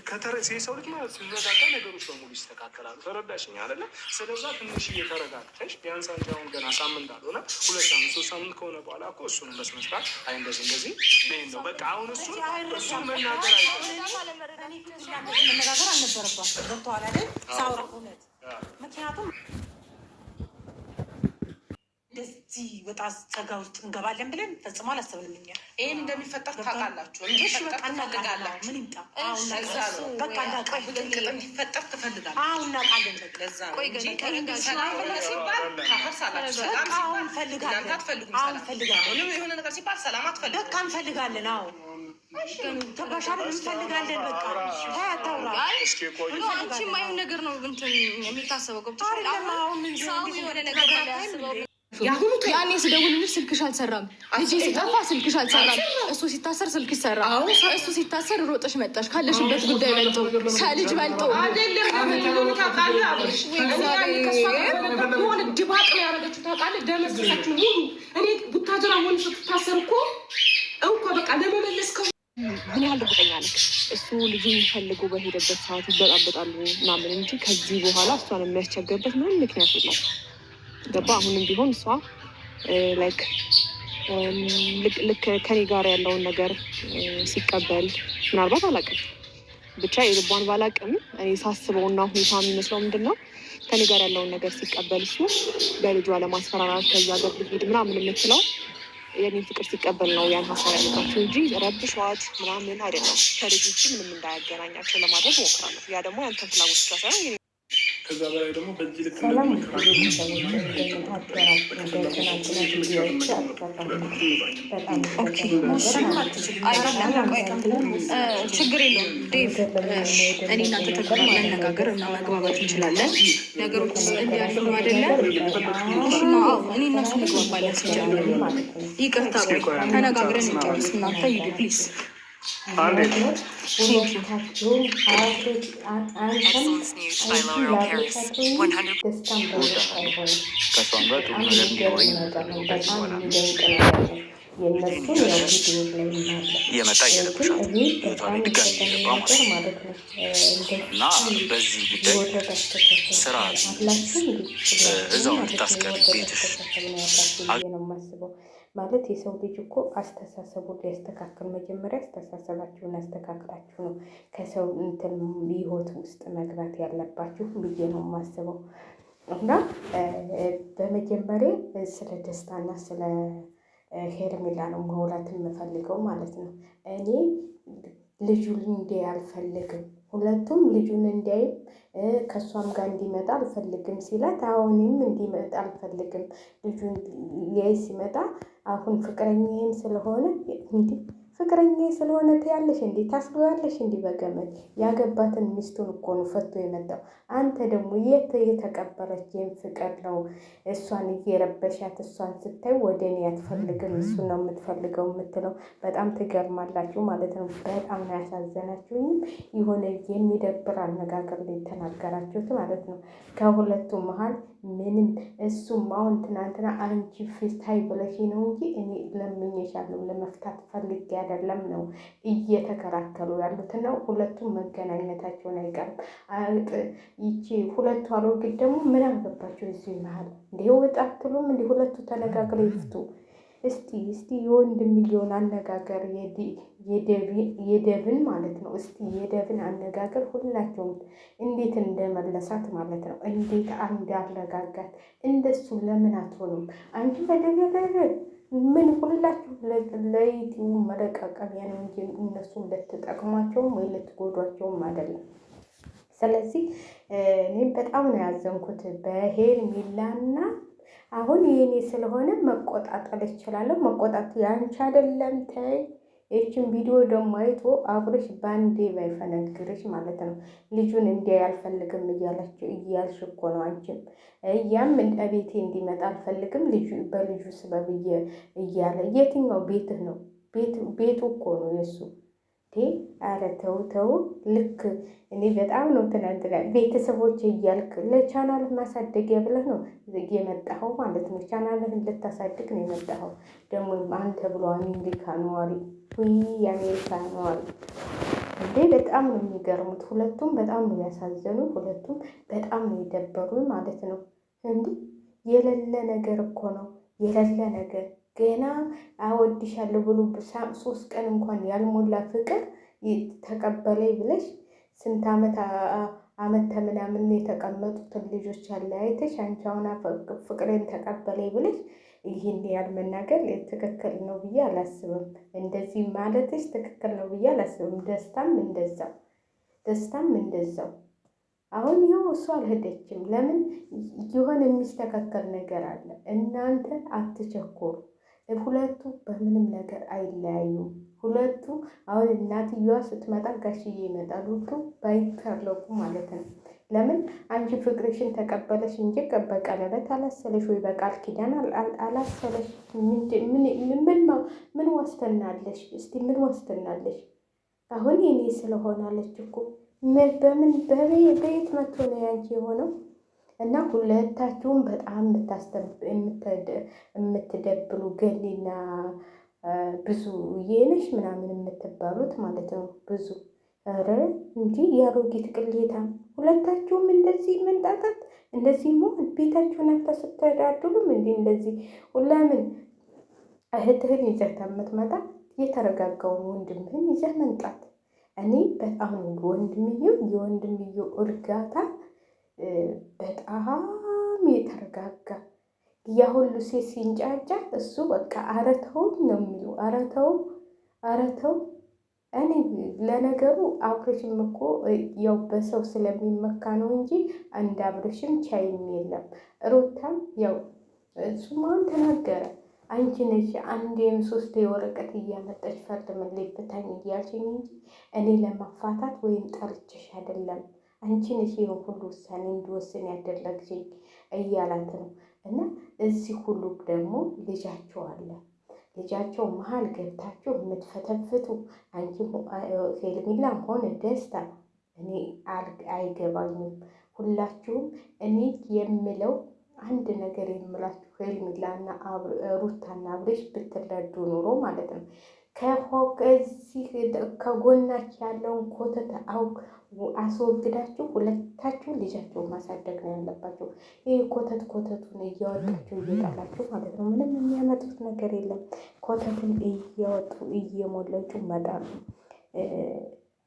ከተረሴ ሰው ልጅ ማለት ሲረጋጋ ነገሮች በሙሉ ይስተካከላሉ። ተረዳሽኝ አይደለ? ስለዛ ትንሽ እየተረጋግተሽ ቢያንስ አንቺ አሁን ገና ሳምንት አልሆነ 2 ሳምንት 3 ሳምንት ከሆነ በኋላ እኮ እሱንም በስነ ስርዓት አይ እንደዚህ ይሄን ነው በቃ አሁን እሱን መናገር መነጋገር አልነበረባቸው ገብተዋል አይደል? ሳውራ እውነት ምክንያቱም እንደዚህ ወጣ ጸጋ ውስጥ እንገባለን ብለን ፈጽሞ አላሰብንም። እኛ ይሄን እንደሚፈጠር ታውቃላችሁ። እሺ በቃ እናውቃለን። ምን ይምጣ አሁን በቃ እንዲፈጠር ትፈልጋለህ? አሁን እናውቃለን። በቃ ለዛ ነው እንጂ ሰላም ሲባል ታፈርሳላችሁ። ሰላም ሲባል እንፈልጋለን። የሆነ ነገር ሲባል ሰላም አትፈልጉም። በቃ እንፈልጋለን። አዎ ተባሻል እንፈልጋለን። በቃ ታያታውራ አንቺ ማየው ነገር ነው እንትን የሚታሰበው ገብቶሻል። አሁን ሰው የሆነ ነገር ያስበው ያኔ ስደውልልሽ ስልክሽ አልሰራም፣ ልጄ ሲጠፋ ስልክሽ አልሰራም፣ እሱ ሲታሰር ስልክሽ ሰራ፣ እሱ ሲታሰር ሮጠሽ መጣሽ ካለሽበት ጉዳይ በልጦ ከልጅ በልጦ ሆነ ድባቅ ነው ያደረገችው። ታውቃለህ ደመሰሳችሁ ሙሉ እኔ ቡታጅራ ሆን ስትታሰር እኮ በቃ ለመመለስ ምን ያህል እርግጠኛ ነህ? እሱ ልጁ የሚፈልጉ በሄደበት ሰዓት ይበጣበጣሉ ምናምን እንጂ ከዚህ በኋላ እሷን የሚያስቸግርበት ምንም ምክንያት የለም። ገባ? አሁንም ቢሆን እሷ ላይክ ልክ ከኔ ጋር ያለውን ነገር ሲቀበል ምናልባት አላውቅም፣ ብቻ የልቧን ባላውቅም እኔ ሳስበውና ሁኔታ የሚመስለው ምንድን ነው ከኔ ጋር ያለውን ነገር ሲቀበል እሱ በልጇ ለማስፈራራት ከዛ ገር ልሄድ ምናምን የምትለው የኔን ፍቅር ሲቀበል ነው ያን ሀሳብ ያመጣችው እንጂ ረብሿት ምናምን አይደለም። ከልጅ ውጭ ምንም እንዳያገናኛቸው ለማድረግ እሞክራለሁ። ያ ደግሞ ያንተን ፍላጎት ብቻ ሳይሆን ከዛ በላይ ደግሞ በዚህ ልክ ችግር የለውም ዴቭ። እኔ እናንተ ተግባር መነጋገር እና መግባባት እንችላለን። ነገሮች እንዲያሉ አይደለ? እኔ እናሱ መግባባለን። ሲጀምር ይቅርታ ተነጋግረን እንጨርስ። እናንተ ሂዱ ፕሊዝ። የመጣ እየለብሻት ህይወቷን ድጋሚ እየገባ ማለት ነው። እና በዚህ ጉዳይ ስራ እዛው እንድታስቀር ቤትሽ ማለት የሰው ልጅ እኮ አስተሳሰቡን ሊያስተካክል መጀመሪያ አስተሳሰባችሁን ያስተካክላችሁ ነው ከሰው እንትን ህይወት ውስጥ መግባት ያለባችሁ ብዬ ነው የማስበው። እና በመጀመሪያ ስለ ደስታና ስለ ሄርሜላ ነው ማውራት የምፈልገው ማለት ነው። እኔ ልጁን እንዲያይ አልፈልግም። ሁለቱም ልጁን እንዲያይም ከእሷም ጋር እንዲመጣ አልፈልግም ሲላት አሁንም እንዲመጣ አልፈልግም። ልጁን ሊያይ ሲመጣ አሁን ፍቅረኛዬም ስለሆነ እንዲህ ፍቅረኛዬ ስለሆነ ትያለሽ እንዴ ታስበዋለሽ እንዴ? በገመድ ያገባትን ሚስቱን እኮ ነው ፈቶ የመጣው። አንተ ደግሞ የተቀበለችውን ፍቅር ነው እሷን እየረበሻት እሷን ስታይ ወደ እኔ አትፈልግም እሱን ነው የምትፈልገው የምትለው። በጣም ትገርማላችሁ ማለት ነው። በጣም ነው ያሳዘናችሁኝም የሆነ የሚደብር አነጋገር ላይ የተናገራችሁት ማለት ነው። ከሁለቱ መሀል ምንም እሱም አሁን ትናንትና አንቺ ፍታይ ብለሽ ነው እንጂ እኔ ለምኜሻለሁ ለመፍታት ፈልጌ አይደለም ነው እየተከራከሩ ያሉት ነው። ሁለቱም መገናኘታቸውን አይቀርም። ይቺ ሁለቱ አሮጊት ደግሞ ምን አገባቸው እዚህ መሀል? እንዴ ወጣትሉም እንዴ ሁለቱ ተነጋግረው ይፍቱ። እስቲ የወንድ ሚሊዮን አነጋገር የደብን ማለት ነው። እስቲ የደብን አነጋገር ሁላቸውም እንዴት እንደመለሳት ማለት ነው። እንዴት እንዳረጋጋት እንደሱ ለምን አትሆኑም? አንቺ በደገደገ ምን ሁላችሁ ለዩቲዩብ መለቃቀሚያ ነው እንጂ እነሱ ልትጠቅሟቸውም ወይ ልትጎዷቸውም አይደለም። ስለዚህ እኔም በጣም ነው ያዘንኩት በሄርሜላና አሁን የኔ ስለሆነ መቆጣጠር እችላለሁ። መቆጣጠር ያንቺ አይደለም። ተይ ይህችን ቪዲዮ ደግሞ አይቶ አብርሽ ባንዴ ባይፈነግርሽ ማለት ነው። ልጁን እንዲያይ አልፈልግም እያልሽ እኮ ነው አንቺም። ያም ቤቴ እንዲመጣ አልፈልግም ልጁ በልጁ ስበብ እያለ የትኛው ቤትህ ነው? ቤቱ እኮ ነው የሱ። ኧረ ተው። ልክ እኔ በጣም ነው ትናንትና ቤተሰቦች እያልክ ለቻናልህ ማሳደጊያ ብለህ ነው የመጣኸው ማለት ነው። ቻናልህን ልታሳድግ ነው የመጣኸው። ደግሞ አንተ ብሎ አሜሪካ ነዋሪ የአሜሪካ ነዋሪ እንዴ በጣም ነው የሚገርሙት። ሁለቱም በጣም ነው ያሳዘኑ። ሁለቱም በጣም ነው የደበሩ ማለት ነው። እንዲ የሌለ ነገር እኮ ነው የሌለ ነገር። ገና አወድሻለሁ ብሎ 3 ቀን እንኳን ያልሞላ ፍቅር ተቀበለኝ ብለሽ ስንት ዓመት ከምናምን የተቀመጡትን ልጆች አለያይተሽ አንቺ አሁን ፍቅሬን ተቀበለኝ ብለሽ ይህን ያህል መናገር ትክክል ነው ብዬ አላስብም። እንደዚህ ማለትሽ ትክክል ነው ብዬ አላስብም። ደስታም እንደዛው። አሁን ይኸው እሱ አልሄደችም። ለምን የሆነ የሚስተካከል ነገር አለ። እናንተ አትቸኮሩ። ሁለቱ በምንም ነገር አይለያዩም። ሁለቱ አሁን እናትየዋ ስትመጣ ጋሽዬ ይመጣሉ። ሁለቱ ባይፈለጉ ማለት ነው። ለምን አንቺ ፍቅርሽን ተቀበለሽ እንጂ በቀለበት አላሰለሽ ወይ በቃል ኪዳን አላሰለሽ? ምን ዋስትናለሽ? እስቲ ምን ዋስትናለሽ? አሁን የኔ ስለሆናለች እኮ በየት መጥቶ ነው ያንቺ የሆነው? እና ሁለታችሁም በጣም የምትደብሉ ገሊና ብዙ የነሽ ምናምን የምትባሉት ማለት ነው። ብዙ ኧረ እንጂ የአሮጊት ቅሌታ ሁለታችሁም እንደዚህ መንጣጣት፣ እንደዚህ መሆን ቤታችሁን አታስተዳድሩም እንዲ እንደዚህ ለምን እህትህን ይዘህ ከምትመጣ የተረጋጋውን ወንድምህን ይዘህ መምጣት። እኔ በጣም የወንድምየው እርጋታ በጣም የተረጋጋ ያ ሁሉ ሴት ሲንጫጫ እሱ በቃ አረተው ነው የሚሉ አረተው። እኔ ለነገሩ አብርሽም እኮ ያው በሰው ስለሚመካ ነው እንጂ አንድ አብርሽም ቻይም የለም። ሩታም ያው እሱማን ተናገረ። አንቺ ነሽ 1 ወረቀት እያመጣች ፈርድልኝ ፍታኝ እያልሽኝ እንጂ እኔ ለማፋታት ወይም ጠርቼሽ አይደለም። አንቺ ነሽ ይሄን ሁሉ ውሳኔ እንዲወስን ያደረግሽኝ እያላት ነው። እና እዚህ ሁሉ ደግሞ ልጃቸው አለ። ልጃቸው መሀል ገብታችሁ የምትፈተፍቱ አንቺ ሄርሜላም ሆነ ደስታ እኔ አይገባኝም። ሁላችሁም እኔ የምለው አንድ ነገር የምላችሁ ሄርሜላና ሩታና አብርሽ ብትረዱ ኑሮ ማለት ነው። ከዚህ ከጎናችሁ ያለውን ኮተት አስወግዳችሁ ሁለታችሁ ልጃቸውን ማሳደግ ነው ያለባቸው። ይህ ኮተቱን እያወጣችሁ እየጣላችሁ ማለት ነው። ምንም የሚያመጡት ነገር የለም። ኮተቱን እያወጡ እየሞለጩ መጣሉ።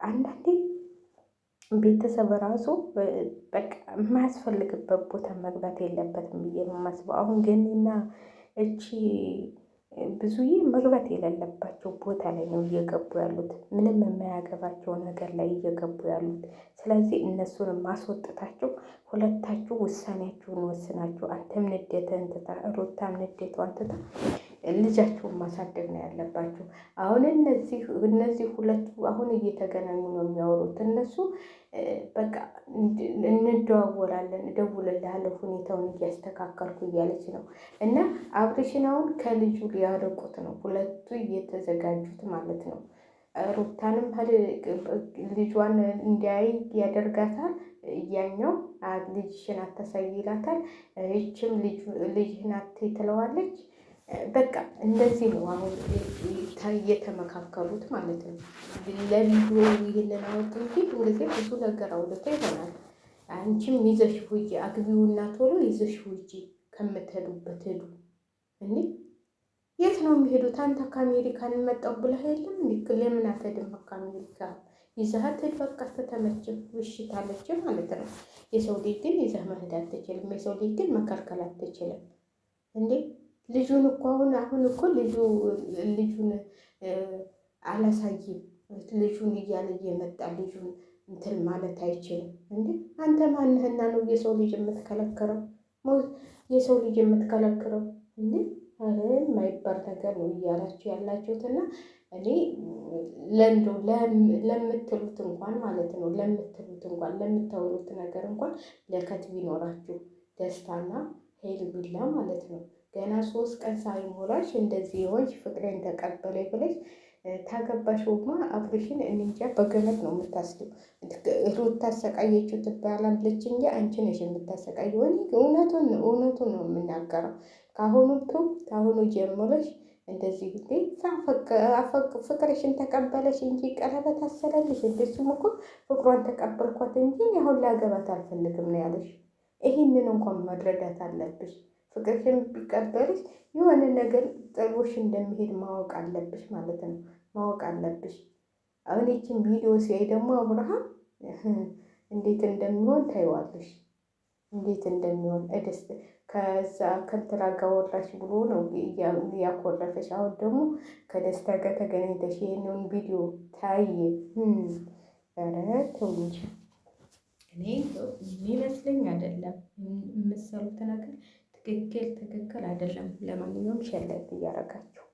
አንዳንዴ ቤተሰብ ራሱ በቃ የማያስፈልግበት ቦታ መግባት የለበትም ብዬ ነው የማስበው። አሁን ገኒና እቺ ብዙዬ መግባት የሌለባቸው ቦታ ላይ ነው እየገቡ ያሉት። ምንም የማያገባቸው ነገር ላይ እየገቡ ያሉት። ስለዚህ እነሱንም ማስወጥታችሁ ሁለታችሁ ውሳኔያችሁን ወስናችሁ አንተም ንዴትህን ትታ ሩታም ንዴቷን ትታ ልጃችሁን ማሳደግ ነው ያለባችሁ። አሁን እነዚህ ሁለቱ አሁን እየተገናኙ ነው የሚያወሩት። እነሱ በቃ እንደዋወላለን፣ እደውልልሃለሁ ሁኔታውን እያስተካከልኩ እያለች ነው። እና አብርሽን አሁን ከልጁ ሊያርቁት ነው ሁለቱ እየተዘጋጁት ማለት ነው። ሩታንም ልጇን እንዲያይ ያደርጋታል። ያኛው ልጅሽን አታሳይ ይላታል። ይችም ልጅህን አትይ ትለዋለች። በቃ እንደዚህ ነው አሁን እየተመካከሉት ማለት ነው። ለቪዲዮ ይህንን አወጡ እንጂ ሁልጊዜ ብዙ ነገር አውልቶ ይሆናል። አንቺም ይዘሽ ውጪ፣ አግቢውና ቶሎ ይዘሽ ውጪ፣ ከምትሄዱበት ሄዱ። እኔ የት ነው የሚሄዱት? አንተ ከአሜሪካን መጣሁ ብለህ የለም እንዲ ለምን አትሄድም? ከአሜሪካ ይዘሃት ሄድ። በቃ ተተመችም ውሽት አለች ማለት ነው። የሰው ልጅ ግን ይዘህ መሄድ አትችልም። የሰው ልጅ ግን መከልከል አትችልም እንዴ። ልጁን እኮ አሁን እኮ ልጁን አላሳይም። ልጁን እያለ እየመጣ ልጁን እንትን ማለት አይችልም እንዴ። አንተ ማንህና ነው የሰው ልጅ የምትከለክረው? የሰው ልጅ የምትከለክረው እንዴ? አረ የማይባል ነገር ነው እያላችሁ ያላችሁትና እኔ ለምትሉት እንኳን ማለት ነው ለምታወሩት ነገር እንኳን ለከት ቢኖራችሁ ደስታና ሄርሜላ ማለት ነው። ገና 3 ቀን ሳይሞላሽ እንደዚህ የሆንሽ ፍቅሬን ተቀበለኝ ብለሽ ታገባሽውማ አብርሽን እንጃ በገመድ ነው የምታስደው። ሩት ታሰቃየችው ትባላለች እንጂ አንቺ ነሽ የምታሰቃየው። እውነቱን ነው የምናገረው። ከአሁኑ ጀምሮሽ እንደዚህ ጊዜ ፍቅርሽን ተቀበለሽ እንጂ ቀለበት አሰረልሽ። እንደሱም እኮ ፍቅሯን ተቀበልኳት እንጂ አሁን ላገባት አልፈልግም ነው ያለሽ። ይህንን እንኳን መረዳት አለብሽ። ፍቅርሽን ቢቀበልሽ የሆነ ነገር ጥሎሽ እንደሚሄድ ማወቅ አለብሽ ማለት ነው። ማወቅ አለብሽ። አሁን ይችን ቪዲዮ ሲያይ ደግሞ አብርሃም እንዴት እንደሚሆን ታይዋለሽ። እንዴት እንደሚሆን ከዛ ከንትራ ጋር ወራሽ ብሎ ነው ያኮረፈሽ። አሁን ደግሞ ከደስታ ጋር ተገናኝተሽ ይህንን ቪዲዮ ታየ። ኧረ ተው እንጂ። እኔ የሚመስለኝ አይደለም የምትሰሩት ነገር ትክክል አይደለም። ለማንኛውም ሸለት እያረጋችሁ